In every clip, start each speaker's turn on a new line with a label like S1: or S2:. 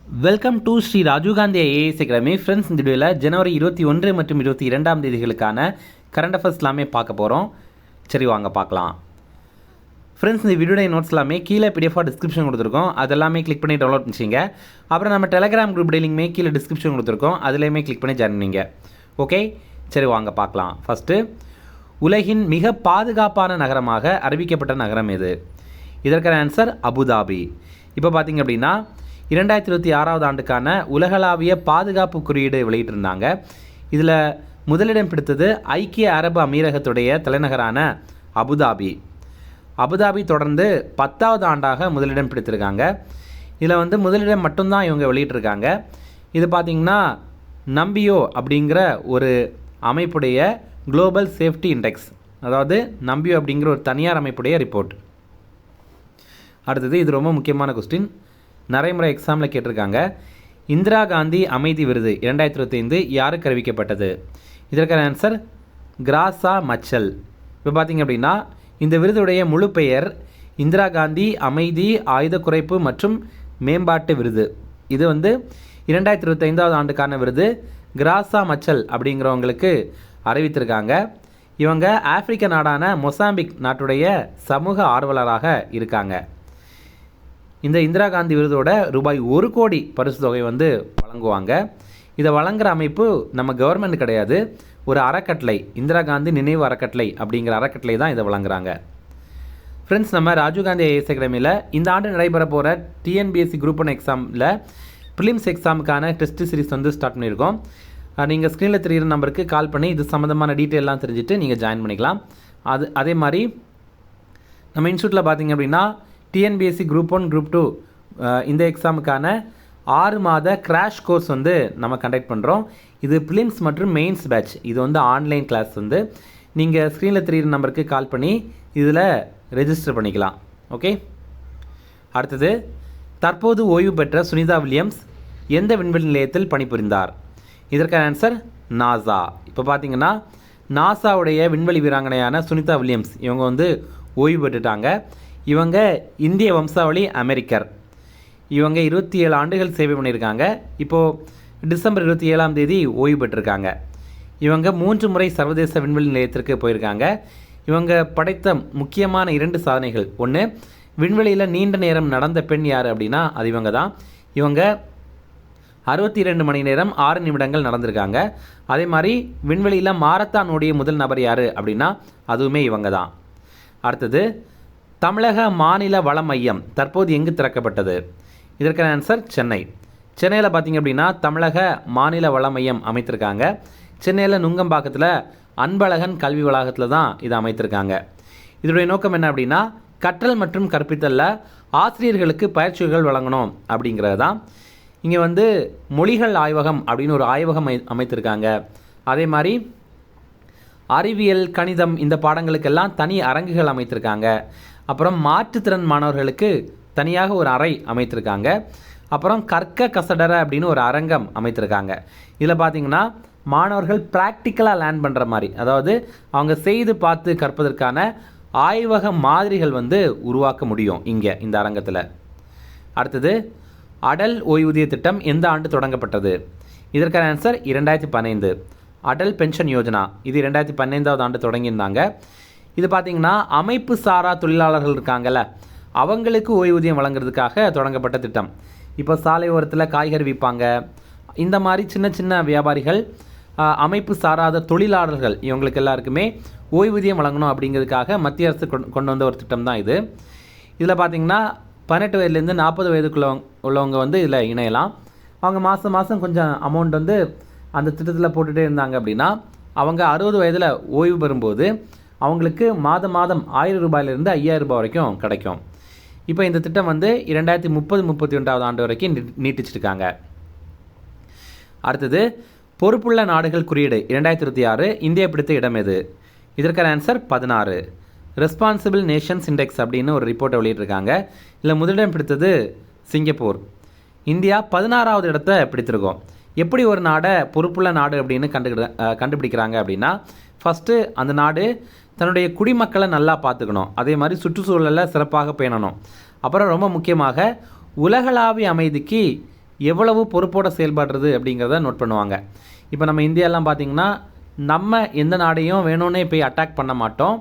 S1: Welcome to Shri Rajiv Gandhi IAS academy. Friends, இந்த வீடியோவில் ஜனவரி 21 மற்றும் 22 தேதிகளுக்கான கரண்ட் அஃபேர்ஸ் எல்லாமே பார்க்க போகிறோம். சரி, வாங்க பார்க்கலாம். ஃப்ரெண்ட்ஸ், இந்த வீடியோட நோட்ஸ் எல்லாமே கீழே பிடிஎஃபாக டிஸ்கிரிப்ஷன் கொடுத்துருக்கோம். அதெல்லாமே கிளிக் பண்ணி டவுன்லோட் பண்ணிச்சிங்க. அப்புறம் நம்ம டெலகிராம் குரூப் லிங்க்மே கீழே டிஸ்கிரிப்ஷன் கொடுத்துருக்கோம். அதுலேயுமே கிளிக் பண்ணி ஜாயின் பண்ணிங்க. ஓகே, சரி வாங்க பார்க்கலாம். ஃபஸ்ட்டு, உலகின் மிக பாதுகாப்பான நகரமாக அறிவிக்கப்பட்ட நகரம் எது? இதற்கான ஆன்சர் அபுதாபி. இப்போ பார்த்தீங்க அப்படின்னா 2026 ஆண்டுக்கான உலகளாவிய பாதுகாப்பு குறியீடு வெளியிட்டிருந்தாங்க. இதில் முதலிடம் பிடித்தது ஐக்கிய அரபு அமீரகத்துடைய தலைநகரான அபுதாபி. அபுதாபி தொடர்ந்து 10வது ஆண்டாக முதலிடம் பிடித்திருக்காங்க. இதில் முதலிடம் மட்டும்தான் இவங்க வெளியிட்டிருக்காங்க. இது பார்த்திங்கன்னா நம்பியோ அப்படிங்கிற ஒரு அமைப்புடைய குளோபல் சேஃப்டி இண்டெக்ஸ், அதாவது நம்பியோ அப்படிங்கிற ஒரு தனியார் அமைப்புடைய ரிப்போர்ட். அடுத்தது, இது ரொம்ப முக்கியமான கொஸ்டின், நிறைய முறை எக்ஸாமில் கேட்டிருக்காங்க. இந்திரா காந்தி அமைதி விருது 2025 யாருக்கு அறிவிக்கப்பட்டது? இதற்கான ஆன்சர் கிராசா மச்சல். இப்போ பார்த்திங்க அப்படின்னா இந்த விருதுடைய முழு பெயர் இந்திரா காந்தி அமைதி ஆயுத குறைப்பு மற்றும் மேம்பாட்டு விருது. இது 2025 ஆண்டுக்கான விருது. கிராசா மச்சல் அப்படிங்கிறவங்களுக்கு அறிவித்திருக்காங்க. இவங்க ஆப்பிரிக்க நாடான மொசாம்பிக் நாட்டுடைய சமூக ஆர்வலராக இருக்காங்க. இந்த இந்திரா காந்தி விருதோட ரூபாய் 1 கோடி பரிசு தொகை வழங்குவாங்க. இதை வழங்குகிற அமைப்பு நம்ம கவர்மெண்ட் கிடையாது, ஒரு அறக்கட்டளை, இந்திரா காந்தி நினைவு அறக்கட்டளை அப்படிங்கிற அறக்கட்டளை தான் இதை வழங்குறாங்க. ஃப்ரெண்ட்ஸ், நம்ம ராஜீவ்காந்தி ஐஏஎஸ் அகாடமியில் இந்த ஆண்டு நடைபெற போகிற டிஎன்பிஎஸ்சி குரூப் 1 எக்ஸாமில் ப்ரிலிம்ஸ் எக்ஸாமுக்கான டெஸ்ட் சீரிஸ் ஸ்டார்ட் பண்ணியிருக்கோம். நீங்கள் ஸ்க்ரீனில் தெரிகிற நம்பருக்கு கால் பண்ணி இது சம்மந்தமான டீட்டெயிலாம் தெரிஞ்சுட்டு நீங்கள் ஜாயின் பண்ணிக்கலாம். அதே மாதிரி நம்ம இன்ஸ்டியூட்டில் பார்த்திங்க அப்படின்னா டிஎன்பிஎஸ்சி குரூப் 1 குரூப் 2 இந்த எக்ஸாமுக்கான 6 மாத கிராஷ் கோர்ஸ் நம்ம கண்டக்ட் பண்ணுறோம். இது ப்ரிலிம்ஸ் மற்றும் மெயின்ஸ் பேட்ச். இது ஆன்லைன் கிளாஸ். நீங்கள் ஸ்க்ரீனில் தெரிகிற நம்பருக்கு கால் பண்ணி இதில் ரெஜிஸ்டர் பண்ணிக்கலாம். ஓகே. அடுத்தது, தற்போது ஓய்வு பெற்ற சுனிதா வில்லியம்ஸ் எந்த விண்வெளி நிலையத்தில் பணிபுரிந்தார்? இதற்கான ஆன்சர் நாசா. இப்போ பார்த்தீங்கன்னா நாசாவுடைய விண்வெளி வீராங்கனையான சுனிதா வில்லியம்ஸ் இவங்க ஓய்வு பெற்றுட்டாங்க. இவங்க இந்திய வம்சாவளி அமெரிக்கர். இவங்க 27 ஆண்டுகள் சேவை பண்ணியிருக்காங்க. இப்போது டிசம்பர் 27ஆம் தேதி ஓய்வு பெற்றிருக்காங்க. இவங்க 3 முறை சர்வதேச விண்வெளி நிலையத்திற்கு போயிருக்காங்க. இவங்க படைத்த முக்கியமான 2 சாதனைகள், ஒன்று, விண்வெளியில் நீண்ட நேரம் நடந்த பெண் யார் அப்படின்னா அது இவங்க தான். இவங்க 62 மணி நேரம் 6 நிமிடங்கள் நடந்திருக்காங்க. அதே மாதிரி விண்வெளியில் மாரத்தான் ஓடிய முதல் நபர் யார் அப்படின்னா அதுவுமே இவங்க தான். அடுத்தது, தமிழக மாநில வள மையம் தற்போது எங்கு திறக்கப்பட்டது? இதற்கான ஆன்சர் சென்னை. சென்னையில் பார்த்திங்க அப்படின்னா தமிழக மாநில வள மையம் அமைத்திருக்காங்க. சென்னையில் நுங்கம்பாக்கத்தில் அன்பழகன் கல்வி வளாகத்தில் தான் இதை அமைத்திருக்காங்க. இதனுடைய நோக்கம் என்ன அப்படின்னா கற்றல் மற்றும் கற்பித்தலில் ஆசிரியர்களுக்கு பயிற்சிகள் வழங்கணும் அப்படிங்கிறது தான். இங்கே மொழிகள் ஆய்வகம் அப்படின்னு ஒரு ஆய்வகம் அமைத்திருக்காங்க. அதே மாதிரி அறிவியல், கணிதம் இந்த பாடங்களுக்கெல்லாம் தனி அரங்குகள் அமைத்திருக்காங்க. அப்புறம் மாற்றுத்திறன் மாணவர்களுக்கு தனியாக ஒரு அறை அமைத்திருக்காங்க. அப்புறம் கற்க கசடர அப்படின்னு ஒரு அரங்கம் அமைத்திருக்காங்க. இதில் பார்த்திங்கன்னா மாணவர்கள் ப்ராக்டிக்கலாக லேர்ன் பண்ணுற மாதிரி, அதாவது அவங்க செய்து பார்த்து கற்பதற்கான ஆய்வக மாதிரிகள் உருவாக்க முடியும் இங்கே இந்த அரங்கத்தில். அடுத்தது, அடல் ஓய்வூதிய திட்டம் எந்த ஆண்டு தொடங்கப்பட்டது? இதற்கான ஆன்சர் 2015. அடல் பென்ஷன் யோஜனா இது 2015ஆவது ஆண்டு தொடங்கியிருந்தாங்க. இது பார்த்திங்கன்னா அமைப்பு சாரா தொழிலாளர்கள் இருக்காங்கல்ல, அவங்களுக்கு ஓய்வூதியம் வழங்குறதுக்காக தொடங்கப்பட்ட திட்டம். இப்போ சாலை ஓரத்தில் காய்கறி விற்பாங்க, இந்த மாதிரி சின்ன சின்ன வியாபாரிகள், அமைப்பு சாராத தொழிலாளர்கள், இவங்களுக்கு எல்லாருக்குமே ஓய்வூதியம் வழங்கணும் அப்படிங்கிறதுக்காக மத்திய அரசு கொண்டு வந்த ஒரு திட்டம் தான் இது. இதில் பார்த்திங்கன்னா 18 வயதுலேருந்து 40 வயதுக்குள்ள உள்ளவங்க இதில் இணையலாம். அவங்க மாதம் மாதம் கொஞ்சம் அமௌண்ட் அந்த திட்டத்தில் போட்டுகிட்டே இருந்தாங்க அப்படின்னா அவங்க 60 வயதில் ஓய்வு பெறும்போது அவங்களுக்கு மாதம் 1000 ரூபாயிலிருந்து 5000 ரூபாய் வரைக்கும் கிடைக்கும். இப்போ இந்த திட்டம் 2030-31 ஆண்டு வரைக்கும் நீட்டிச்சிருக்காங்க. அடுத்தது, பொறுப்புள்ள நாடுகள் குறியீடு 2026 இந்தியா பிடித்த இடம் எது? இதற்கான ஆன்சர் 16. ரெஸ்பான்சிபிள் நேஷன்ஸ் இண்டெக்ஸ் அப்படின்னு ஒரு ரிப்போர்ட்டை வெளியிட்டிருக்காங்க. இதில் முதலிடம் பிடித்தது சிங்கப்பூர். இந்தியா 16வது இடத்தை பிடித்திருக்கோம். எப்படி ஒரு நாடை பொறுப்புள்ள நாடு அப்படின்னு கண்டுபிடிக்கிறாங்க அப்படின்னா ஃபஸ்ட்டு அந்த நாடு தன்னுடைய குடிமக்களை நல்லா பார்த்துக்கணும், அதே மாதிரி சுற்றுச்சூழலை சிறப்பாக பேணணும். அப்புறம் ரொம்ப முக்கியமாக உலகளாவிய அமைதிக்கு எவ்வளவு பொறுப்போட செயல்படுறது அப்படிங்கிறத நோட் பண்ணுவாங்க. இப்போ நம்ம இந்தியாலாம் பார்த்திங்கன்னா நம்ம எந்த நாடையும் வேணும்னே போய் அட்டாக் பண்ண மாட்டோம்.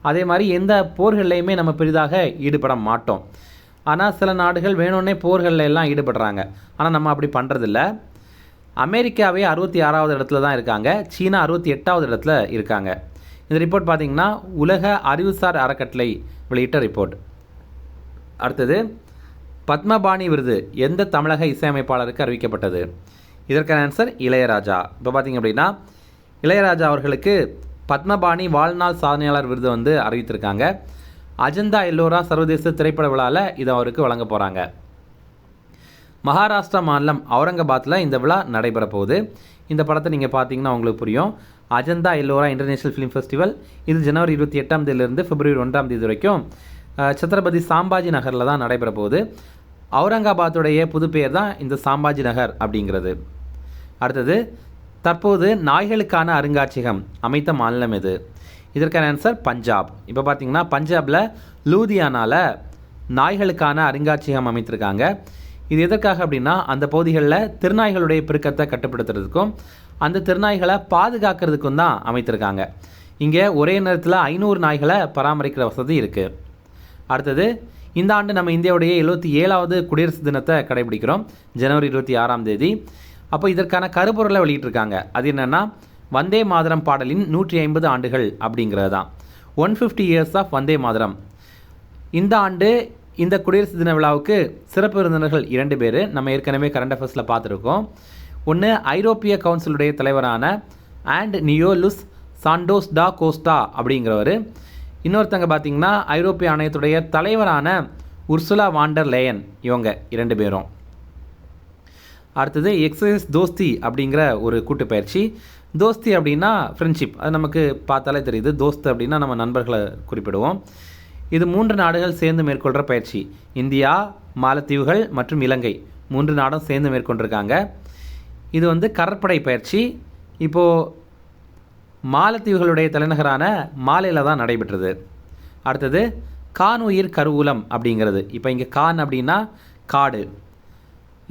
S1: அதே மாதிரி எந்த போர்கள்லையுமே நம்ம பெரிதாக ஈடுபட மாட்டோம். ஆனால் சில நாடுகள் வேணும்னே போர்களில் எல்லாம் ஈடுபடுறாங்க. ஆனால் நம்ம அப்படி பண்ணுறதில்ல. அமெரிக்காவே 66வது இடத்துல தான் இருக்காங்க. சீனா 68வது இடத்துல இருக்காங்க. இந்த ரிப்போர்ட் பார்த்திங்கன்னா உலக அறிவுசார் அறக்கட்டளை வெளியிட்ட ரிப்போர்ட். அடுத்தது, பத்மபாணி விருது எந்த தமிழக இசையமைப்பாளருக்கு அறிவிக்கப்பட்டது? இதற்கான ஆன்சர் இளையராஜா. இப்போ பார்த்திங்க அப்படின்னா இளையராஜா அவர்களுக்கு பத்மபாணி வாழ்நாள் சாதனையாளர் விருது வந்து அறிவித்திருக்காங்க. அஜந்தா எல்லோரா சர்வதேச திரைப்பட விழாவில் இது அவருக்கு வழங்க போகிறாங்க. மகாராஷ்டிரா மாநிலம் அவுரங்காபாத்தில் இந்த விழா நடைபெற போகுது. இந்த படத்தை நீங்கள் பார்த்தீங்கன்னா உங்களுக்கு புரியும். Ajanta Ellora international film festival இது ஜனவரி 28 பிப்ரவரி 1 வரைக்கும் சத்ரபதி சாம்பாஜி நகரில் தான் நடைபெற போகுது. அவுரங்காபாத்துடைய புது பெயர் தான் இந்த சாம்பாஜி நகர் அப்படிங்கிறது. அடுத்தது, தற்போது நாய்களுக்கான அருங்காட்சியகம் அமைத்த மாநிலம் எது? இதற்கான ஆன்சர் பஞ்சாப். இப்போ பார்த்தீங்கன்னா பஞ்சாபில் லூதியானாவில் நாய்களுக்கான அருங்காட்சியகம் அமைத்திருக்காங்க. இது எதற்காக அப்படின்னா அந்த பகுதிகளில் திருநாய்களுடைய பெருக்கத்தை கட்டுப்படுத்துறதுக்கும் அந்த திருநாய்களை பாதுகாக்கிறதுக்கும் தான் அமைத்திருக்காங்க. இங்கே ஒரே நேரத்தில் 500 நாய்களை பராமரிக்கிற வசதி இருக்குது. அடுத்தது, இந்த ஆண்டு நம்ம இந்தியாவுடைய 77வது குடியரசு தினத்தை கடைபிடிக்கிறோம் ஜனவரி 26 அப்போ இதற்கான கருப்பொருளை வெளியிட்டிருக்காங்க. அது என்னென்னா வந்தே மாதரம் பாடலின் 150 ஆண்டுகள் அப்படிங்கிறது தான். 150 இயர்ஸ் ஆஃப் வந்தே மாதரம். இந்த ஆண்டு இந்த குடியரசு தின விழாவுக்கு சிறப்பு விருந்தினர்கள் 2 பேர் நம்ம ஏற்கனவே கரண்ட் அஃபேர்ஸில் பார்த்துருக்கோம். ஒன்று ஐரோப்பிய கவுன்சிலுடைய தலைவரான நியோலுஸ் சாண்டோஸ் டா கோஸ்டா அப்படிங்கிறவர். இன்னொருத்தங்க பார்த்திங்கன்னா ஐரோப்பிய ஆணையத்துடைய தலைவரான உர்சுலா வாண்டர் லேயன். இவங்க 2 பேரும். அடுத்தது, எக்ஸசைஸ் தோஸ்தி அப்படிங்கிற ஒரு கூட்டு பயிற்சி. தோஸ்தி அப்படின்னா ஃப்ரெண்ட்ஷிப், அது நமக்கு பார்த்தாலே தெரியுது. தோஸ்த் அப்படின்னா நம்ம நண்பர்களை குறிப்பிடுவோம். இது 3 நாடுகள் சேர்ந்து மேற்கொள்கிற பயிற்சி. இந்தியா, மாலத்தீவுகள் மற்றும் இலங்கை 3 நாடும் சேர்ந்து மேற்கொண்டிருக்காங்க. இது வந்து கடற்படை பயிற்சி. இப்போது மாலத்தீவுகளுடைய தலைநகரான மாலேயில் தான் நடைபெற்றது. அடுத்தது, கான் உயிர் கருவூலம் அப்படிங்கிறது. இப்போ இங்கே கான் அப்படின்னா காடு.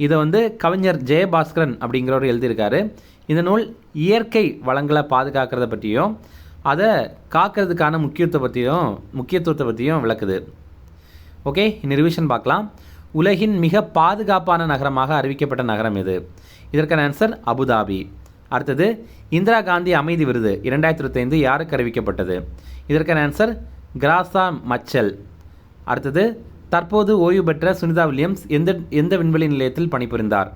S1: இதை வந்து கவிஞர் ஜெயபாஸ்கரன் அப்படிங்கிறவர் எழுதியிருக்காரு. இந்த நூல் இயற்கை வளங்களை பாதுகாக்கிறத பற்றியும் அதை காக்கிறதுக்கான முக்கியத்துவத்தை பற்றியும் விளக்குது. ஓகே, இந்த ரிவிஷன் பார்க்கலாம். உலகின் மிக பாதுகாப்பான நகரமாக அறிவிக்கப்பட்ட நகரம் எது? இதற்கான ஆன்சர் அபுதாபி. அடுத்தது, இந்திரா காந்தி அமைதி விருது 2025 யாருக்கு அறிவிக்கப்பட்டது? இதற்கான ஆன்சர் கிராசா மச்சல். அடுத்தது, தற்போது ஓய்வு பெற்ற சுனிதா வில்லியம்ஸ் எந்த விண்வெளி நிலையத்தில் பணிபுரிந்தார்?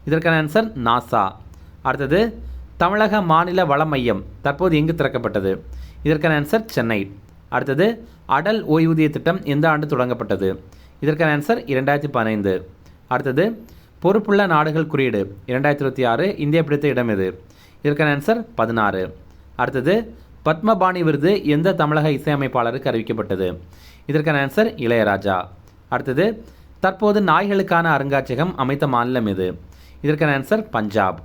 S1: இதற்கான ஆன்சர் நாசா. அடுத்தது, தமிழக மாநில வள மையம் தற்போது எங்கு திறக்கப்பட்டது? இதற்கான ஆன்சர் சென்னை. அடுத்தது, அடல் ஓய்வூதிய திட்டம் எந்த ஆண்டு தொடங்கப்பட்டது? இதற்கான ஆன்சர் 2015. அடுத்தது, பொறுப்புள்ள நாடுகள் குறியீடு 2026 இந்தியா பிடித்த இடம் எது? இதற்கான ஆன்சர் 16. அடுத்தது, பத்மபாணி விருது எந்த தமிழக இசையமைப்பாளருக்கு அறிவிக்கப்பட்டது? இதற்கான ஆன்சர் இளையராஜா. அடுத்தது, தற்போது நாய்களுக்கான அருங்காட்சியகம் அமைத்த மாநிலம் எது? இதற்கான ஆன்சர் பஞ்சாப்.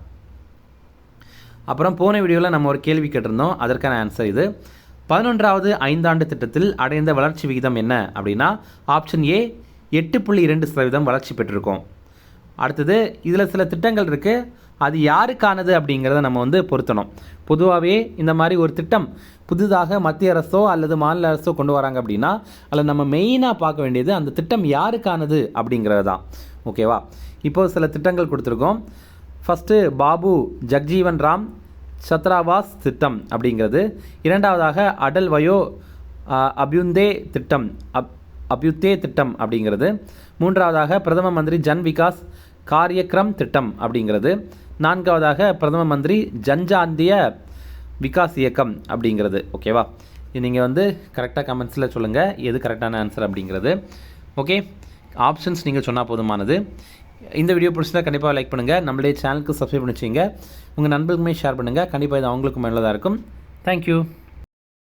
S1: அப்புறம் போன வீடியோவில் நம்ம ஒரு கேள்வி கேட்டிருந்தோம். அதற்கான ஆன்சர் இது. 11வது ஐந்தாண்டு திட்டத்தில் அடைந்த வளர்ச்சி விகிதம் என்ன அப்படின்னா ஆப்ஷன் ஏ 8.2% வளர்ச்சி பெற்றிருக்கோம். அடுத்தது, இதில் சில திட்டங்கள் இருக்குது. அது யாருக்கானது அப்படிங்கிறத நம்ம வந்து பொருத்தணும். பொதுவாகவே இந்த மாதிரி ஒரு திட்டம் புதிதாக மத்திய அரசோ அல்லது மாநில அரசோ கொண்டு வராங்க அப்படின்னா அதில் நம்ம மெயினாக பார்க்க வேண்டியது அந்த திட்டம் யாருக்கானது அப்படிங்கிறது தான். ஓகேவா? இப்போது சில திட்டங்கள் கொடுத்துருக்கோம். ஃபஸ்ட்டு பாபு ஜக்ஜீவன் ராம் சத்ராவாஸ் திட்டம் அப்படிங்கிறது. இரண்டாவதாக அடல் வயோ அபியுத்தே திட்டம் அப்படிங்கிறது. மூன்றாவதாக பிரதம மந்திரி ஜன் விகாஸ் காரியக்ரம் திட்டம் அப்படிங்கிறது. நான்காவதாக பிரதம மந்திரி ஜன்ஜாந்திய விகாஸ் இயக்கம் அப்படிங்கிறது. ஓகேவா? இது நீங்கள் வந்து கரெக்டாக கமெண்ட்ஸில் சொல்லுங்கள் எது கரெக்டான ஆன்சர் அப்படிங்கிறது. ஓகே, ஆப்ஷன்ஸ் நீங்கள் சொன்னால் போதுமானது. இந்த வீடியோ பிடிச்சிருந்தா கண்டிப்பாக லைக் பண்ணுங்கள். நம்மளுடைய சேனலுக்கு சப்ஸ்கிரைப் பண்ணி வச்சுங்க. உங்கள் நண்பர்களுமே ஷேர் பண்ணுங்கள். கண்டிப்பாக இது அவங்களுக்கும் நல்லதாக இருக்கும். தேங்க்யூ.